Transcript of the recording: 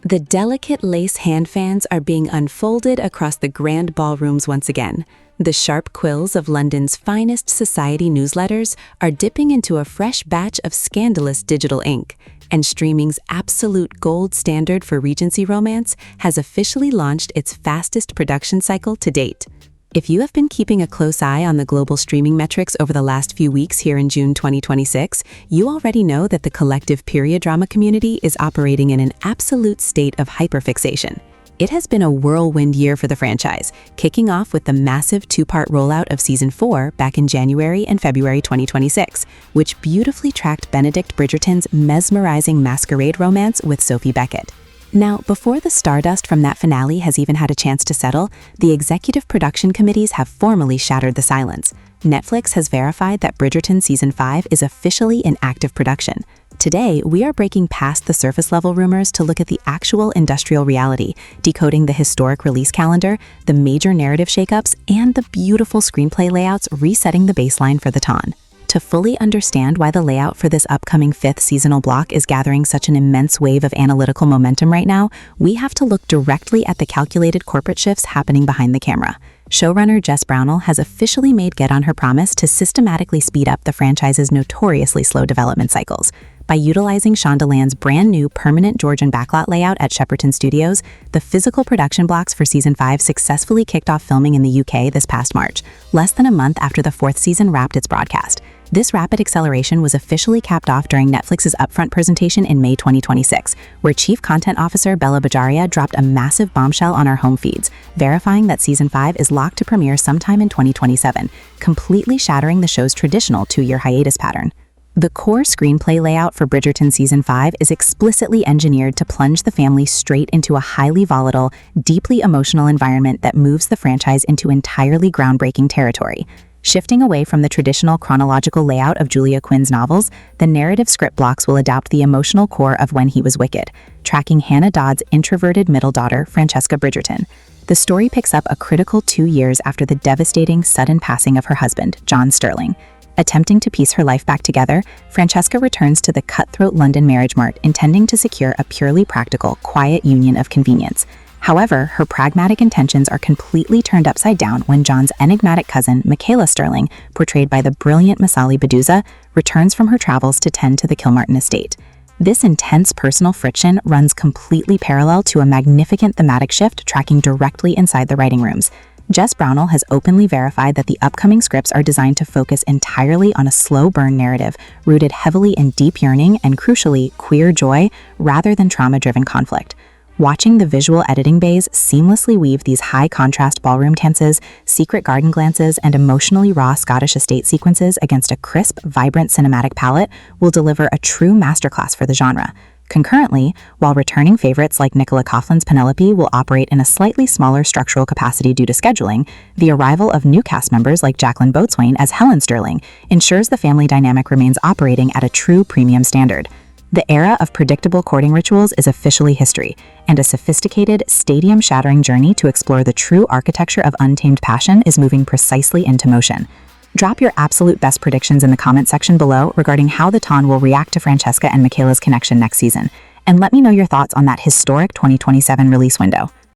The delicate lace hand fans are being unfolded across the grand ballrooms once again. The sharp quills of London's finest society newsletters are dipping into a fresh batch of scandalous digital ink, and streaming's absolute gold standard for Regency romance has officially launched its fastest production cycle to date. If you have been keeping a close eye on the global streaming metrics over the last few weeks here in June 2026, you already know that the collective period drama community is operating in an absolute state of hyperfixation. It has been a whirlwind year for the franchise, kicking off with the massive two-part rollout of Season 4 back in January and February 2026, which beautifully tracked Benedict Bridgerton's mesmerizing masquerade romance with Sophie Beckett. Now, before the stardust from that finale has even had a chance to settle, the executive production committees have formally shattered the silence. Netflix has verified that Bridgerton Season 5 is officially in active production. Today, we are breaking past the surface-level rumors to look at the actual industrial reality, decoding the historic release calendar, the major narrative shakeups, and the beautiful screenplay layouts resetting the baseline for the ton. To fully understand why the layout for this upcoming 5th seasonal block is gathering such an immense wave of analytical momentum right now, we have to look directly at the calculated corporate shifts happening behind the camera. Showrunner Jess Brownell has officially made good on her promise to systematically speed up the franchise's notoriously slow development cycles. By utilizing Shondaland's brand new permanent Georgian backlot layout at Shepperton Studios, the physical production blocks for Season 5 successfully kicked off filming in the UK this past March, less than a month after the 4th season wrapped its broadcast. This rapid acceleration was officially capped off during Netflix's upfront presentation in May 2026, where Chief Content Officer Bella Bajaria dropped a massive bombshell on our home feeds, verifying that Season 5 is locked to premiere sometime in 2027, completely shattering the show's traditional 2-year hiatus pattern. The core screenplay layout for Bridgerton Season 5 is explicitly engineered to plunge the family straight into a highly volatile, deeply emotional environment that moves the franchise into entirely groundbreaking territory. Shifting away from the traditional chronological layout of Julia Quinn's novels, the narrative script blocks will adopt the emotional core of When He Was Wicked, tracking Hannah Dodd's introverted middle daughter, Francesca Bridgerton. The story picks up a critical 2 years after the devastating, sudden passing of her husband, John Sterling. Attempting to piece her life back together, Francesca returns to the cutthroat London marriage mart, intending to secure a purely practical, quiet union of convenience. However, her pragmatic intentions are completely turned upside down when John's enigmatic cousin, Michaela Sterling, portrayed by the brilliant Masali Beduza, returns from her travels to tend to the Kilmartin estate. This intense personal friction runs completely parallel to a magnificent thematic shift tracking directly inside the writing rooms. Jess Brownell has openly verified that the upcoming scripts are designed to focus entirely on a slow burn narrative, rooted heavily in deep yearning and, crucially, queer joy, rather than trauma-driven conflict. Watching the visual editing bays seamlessly weave these high-contrast ballroom dances, secret garden glances, and emotionally raw Scottish estate sequences against a crisp, vibrant cinematic palette will deliver a true masterclass for the genre. Concurrently, while returning favorites like Nicola Coughlin's Penelope will operate in a slightly smaller structural capacity due to scheduling, the arrival of new cast members like Jacqueline Boatswain as Helen Sterling ensures the family dynamic remains operating at a true premium standard. The era of predictable courting rituals is officially history, and a sophisticated, stadium-shattering journey to explore the true architecture of untamed passion is moving precisely into motion. Drop your absolute best predictions in the comment section below regarding how the Ton will react to Francesca and Michaela's connection next season, and let me know your thoughts on that historic 2027 release window.